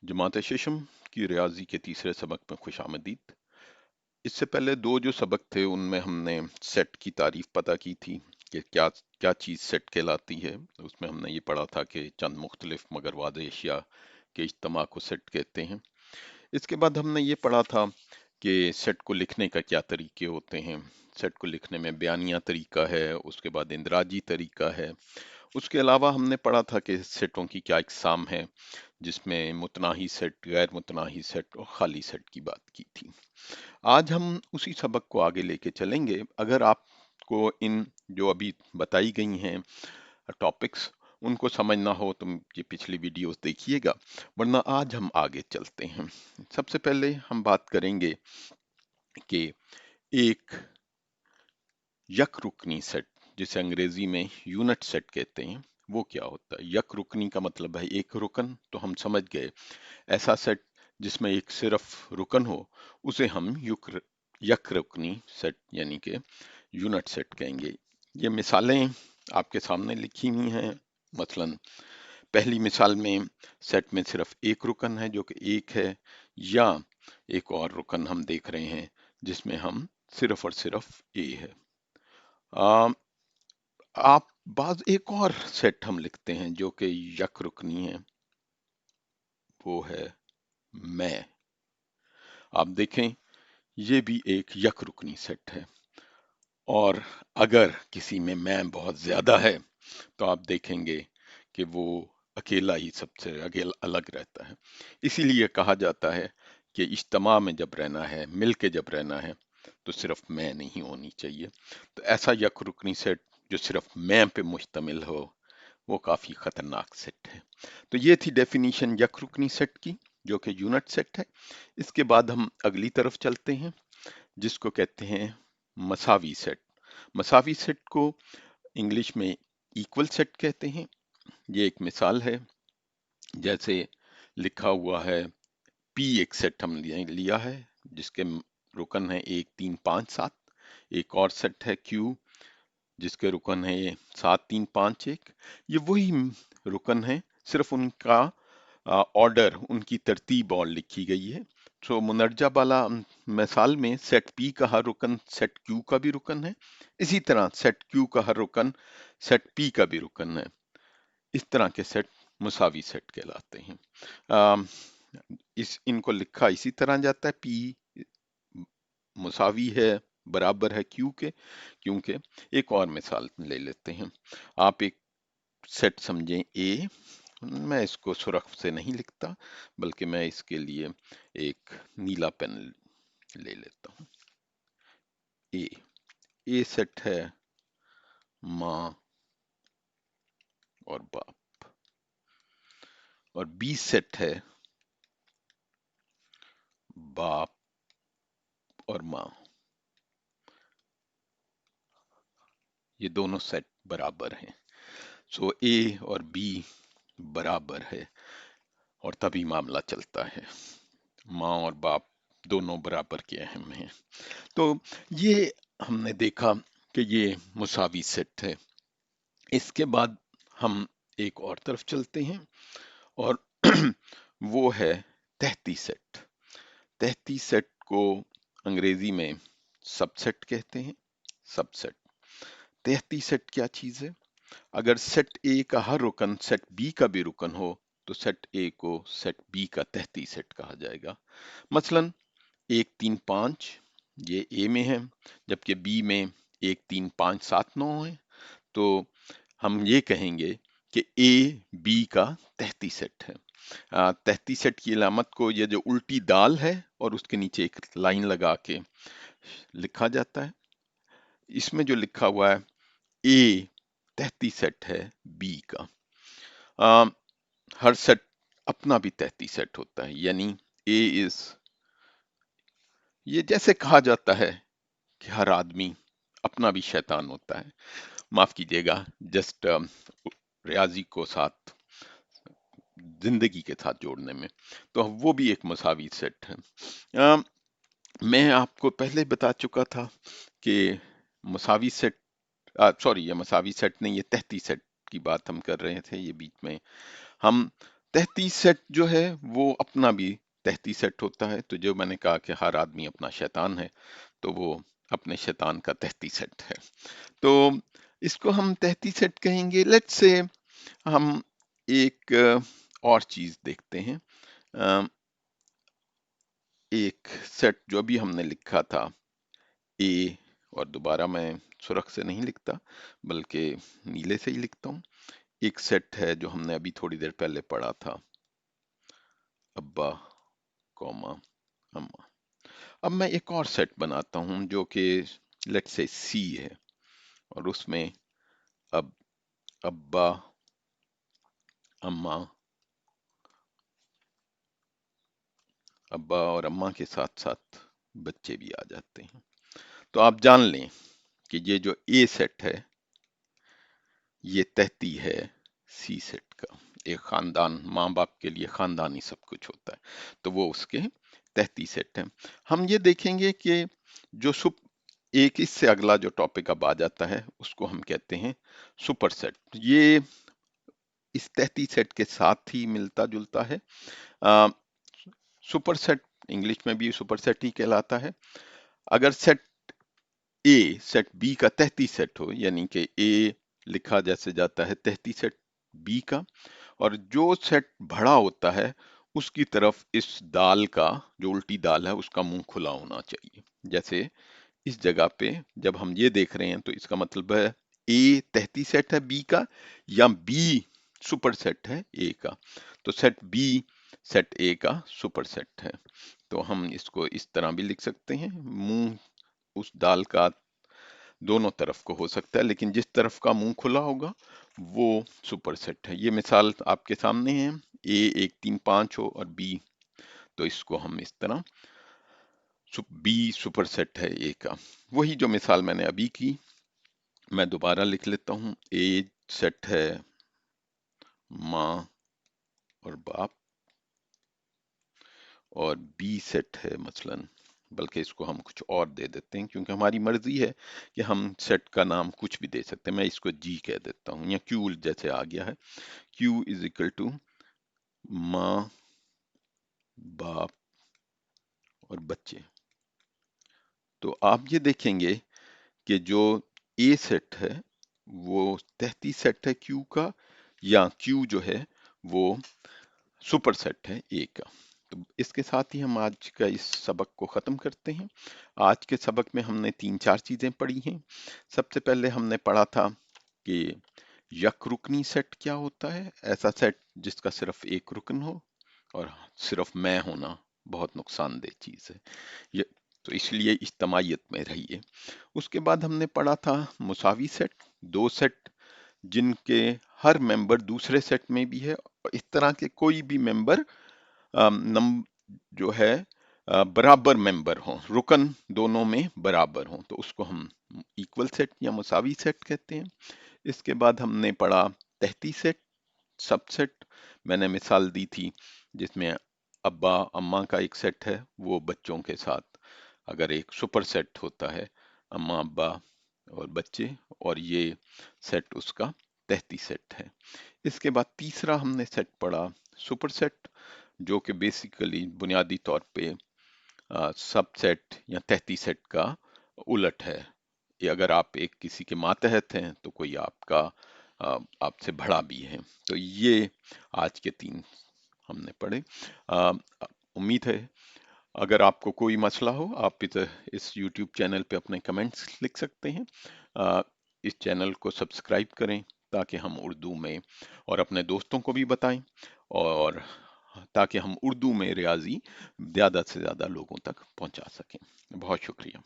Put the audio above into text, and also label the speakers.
Speaker 1: जमात शिशम की रियाजी के तीसरे सबक में खुश आमदीद। इससे पहले दो जो सबक थे उनमें हमने सेट की तारीफ पता की थी कि क्या क्या चीज़ सेट कहलाती है। उसमें हमने ये पढ़ा था कि चंद मुख्तलिफ मगर वादे अशिया के इज्तमा को सेट कहते हैं। इसके बाद हमने ये पढ़ा था कि सेट को लिखने का क्या तरीके होते हैं। सेट को लिखने में बयानिया तरीका है, उसके बाद इंदराजी तरीका है। उसके अलावा हमने पढ़ा था कि सेटों की क्या इकसाम है, जिसमें मुतनाही सेट, गैर मुतनाही सेट और खाली सेट की बात की थी। आज हम उसी सबक को आगे लेके चलेंगे। अगर आपको इन जो अभी बताई गई हैं टॉपिक्स उनको समझना हो तो ये पिछली वीडियोस देखिएगा, वरना आज हम आगे चलते हैं। सबसे पहले हम बात करेंगे कि एक यक रुकनी सेट, जिसे अंग्रेजी में यूनिट सेट कहते हैं, वो क्या होता है। यक रुकनी का मतलब है एक रुकन, तो हम समझ गए ऐसा सेट जिसमें एक सिर्फ रुकन हो उसे हम यक रुकनी सेट यानी कि यूनिट सेट कहेंगे। ये मिसालें आपके सामने लिखी हुई हैं। मसलन पहली मिसाल में सेट में सिर्फ एक रुकन है जो कि एक है, या एक और रुकन हम देख रहे हैं जिसमें हम सिर्फ और सिर्फ ए है। आ, आप बाज एक और सेट हम लिखते हैं जो कि यक रुकनी है, वो है मैं। आप देखें ये भी एक यक रुकनी सेट है, और अगर किसी में मैं बहुत ज्यादा है तो आप देखेंगे कि वो अकेला ही सबसे अकेला अलग रहता है। इसीलिए कहा जाता है कि इज्तिमा में जब रहना है, मिल के जब रहना है, तो सिर्फ मैं नहीं होनी चाहिए। तो ऐसा यक रुकनी सेट जो सिर्फ मैं पे मुश्तमिल हो, वो काफी खतरनाक सेट है। तो ये थी डेफिनीशन यक रुकनी सेट की, जो कि यूनिट सेट है। इसके बाद हम अगली तरफ चलते हैं, जिसको कहते हैं मसावी सेट। मसावी सेट को इंग्लिश में इक्वल सेट कहते हैं। ये एक मिसाल है, जैसे लिखा हुआ है पी एक सेट हम लिया है जिसके रुकन है 1 3 5 7। एक और सेट है क्यू जिसके रुकन है ये 7 3 5 1। ये वही रुकन है, सिर्फ उनका ऑर्डर, उनकी तरतीब और लिखी गई है। तो मुनर्जा वाला मिसाल में सेट पी का हर रुकन सेट क्यू का भी रुकन है, इसी तरह सेट क्यू का हर रुकन सेट पी का भी रुकन है। इस तरह के सेट मुसावी सेट कहलाते हैं। अम, इस इनको लिखा इसी तरह जाता है, पी मुसावी है, बराबर है क्यू के, क्योंकि एक और मिसाल ले लेते हैं। आप एक सेट समझें ए, मैं इसको सुरख से नहीं लिखता बल्कि मैं इसके लिए एक नीला पेन ले लेता हूँ। ए ए सेट है माँ और बाप, और बी सेट है बाप और माँ। ये दोनों सेट बराबर हैं। सो ए और बी बराबर है और तभी मामला चलता है। माँ और बाप दोनों बराबर के अहम हैं। तो ये हमने देखा कि ये मुसावी सेट है। इसके बाद हम एक और तरफ चलते हैं, और वो है तहती सेट। तहती सेट को अंग्रेजी में सबसेट कहते हैं। सबसेट। तहती सेट क्या चीज है। अगर सेट ए का हर रुकन सेट बी का भी रुकन हो तो सेट ए को सेट बी का तहती सेट कहा जाएगा। मसलन 1 3 5 ये ए में है, जबकि बी में 1 3 5 7 9 है, तो हम ये कहेंगे कि ए बी का तहती सेट है। तहती सेट की अलामत को ये जो उल्टी दाल है और उसके नीचे एक लाइन लगा के लिखा जाता है। इसमें जो लिखा हुआ है ए तहती सेट है बी का। आ, हर सेट अपना भी तहती सेट होता है, यानी ए इज, ये जैसे कहा जाता है कि हर आदमी अपना भी शैतान होता है। माफ कीजिएगा, जस्ट रियाजी को साथ जिंदगी के साथ जोड़ने में, तो वो भी एक मसावी सेट है। अ, मैं आपको पहले बता चुका था कि मसावी सेट, सॉरी ये मसावी सेट नहीं, ये तहती सेट की बात हम कर रहे थे। ये बीच में हम तहती सेट जो है वो अपना भी तहती सेट होता है, तो जो मैंने कहा कि हर आदमी अपना शैतान है, तो वो अपने शैतान का तहती सेट है। तो इसको हम तहती सेट कहेंगे। लेट्स से हम एक और चीज देखते हैं। अ, एक सेट जो अभी हमने लिखा था ए, और दोबारा मैं सुरख से नहीं लिखता बल्कि नीले से ही लिखता हूँ। एक सेट है जो हमने अभी थोड़ी देर पहले पढ़ा था, अब्बा कौमा अम्मा। अब मैं एक और सेट बनाता हूँ जो कि लेट्स से सी है, और उसमें अब अब्बा अम्मा, अब्बा और अम्मा के साथ साथ बच्चे भी आ जाते हैं। तो आप जान लें कि ये जो ए सेट है ये तहती है सी सेट का। एक खानदान, माँ बाप के लिए खानदानी सब कुछ होता है, तो वो उसके तहती सेट है। हम ये देखेंगे कि जो एक इससे अगला जो टॉपिक अब आ जाता है उसको हम कहते हैं सुपर सेट। ये इस तहती सेट के साथ ही मिलता जुलता है। आ, सुपर सेट इंग्लिश में भी सुपर सेट ही कहलाता है। अगर सेट ए सेट बी का तहती सेट हो, यानी कि ए लिखा जैसे जाता है तहती सेट बी का, और जो सेट बड़ा होता है उसकी तरफ इस दाल का, जो उल्टी दाल है उसका मुंह खुला होना चाहिए। जैसे इस जगह पे जब हम ये देख रहे हैं तो इसका मतलब है ए तहती सेट है बी का, या बी सुपर सेट है ए का। तो सेट बी सेट ए का सुपर सेट है। तो हम इसको इस तरह भी लिख सकते हैं, मुंह उस दाल का दोनों तरफ को हो सकता है, लेकिन जिस तरफ का मुंह खुला होगा वो सुपर सेट है। ये मिसाल आपके सामने है, ए 1 3 5 हो और बी, तो इसको हम इस तरह बी सुपर सेट है ए का। वही जो मिसाल मैंने अभी की मैं दोबारा लिख लेता हूँ। ए सेट है माँ और बाप, और बी सेट है मसलन, बल्कि इसको हम कुछ और दे देते हैं क्योंकि हमारी मर्जी है कि हम सेट का नाम कुछ भी दे सकते हैं। मैं इसको जी कह देता हूँ, या क्यू जैसे आ गया है, क्यू इज इक्वल टू माँ बाप और बच्चे। तो आप ये देखेंगे कि जो ए सेट है वो तहती सेट है क्यू का, या क्यू जो है वो सुपर सेट है ए का। तो इसके साथ ही हम आज का इस सबक को ख़त्म करते हैं। आज के सबक में हमने 3 4 चीज़ें पढ़ी हैं। सबसे पहले हमने पढ़ा था कि यक-रुकनी सेट क्या होता है। ऐसा सेट जिसका सिर्फ एक रुकन हो, और सिर्फ मैं होना बहुत नुकसानदेह चीज़ है ये, तो इसलिए इज्तमाइयत में रहिए। उसके बाद हमने पढ़ा था मुसावी सेट, दो सेट जिनके हर मेंबर दूसरे सेट में भी है, और इस तरह के कोई भी मेंबर नम जो है बराबर मेंबर हो, रुकन दोनों में बराबर हो, तो उसको हम इक्वल सेट या मुसावी सेट कहते हैं। इसके बाद हमने पढ़ा तहती सेट, सबसेट। मैंने मिसाल दी थी जिसमें अब्बा अम्मा का एक सेट है, वो बच्चों के साथ अगर एक सुपर सेट होता है, अम्मा अब्बा और बच्चे, और ये सेट उसका तहती सेट है। इसके बाद तीसरा हमने सेट पढ़ा सुपर सेट, जो कि बेसिकली बुनियादी तौर पे सबसेट या तहती सेट का उलट है। ये अगर आप एक किसी के मातहत हैं तो कोई आपका आपसे बड़ा भी है। तो ये आज के 3 हमने पढ़े। अ, उम्मीद है अगर आपको कोई मसला हो आप इस YouTube चैनल पे अपने कमेंट्स लिख सकते हैं। अ, इस चैनल को सब्सक्राइब करें ताकि हम उर्दू में और अपने दोस्तों को भी बताएं, और ताकि हम उर्दू में रियाजी ज़्यादा से ज़्यादा लोगों तक पहुंचा सकें। बहुत शुक्रिया।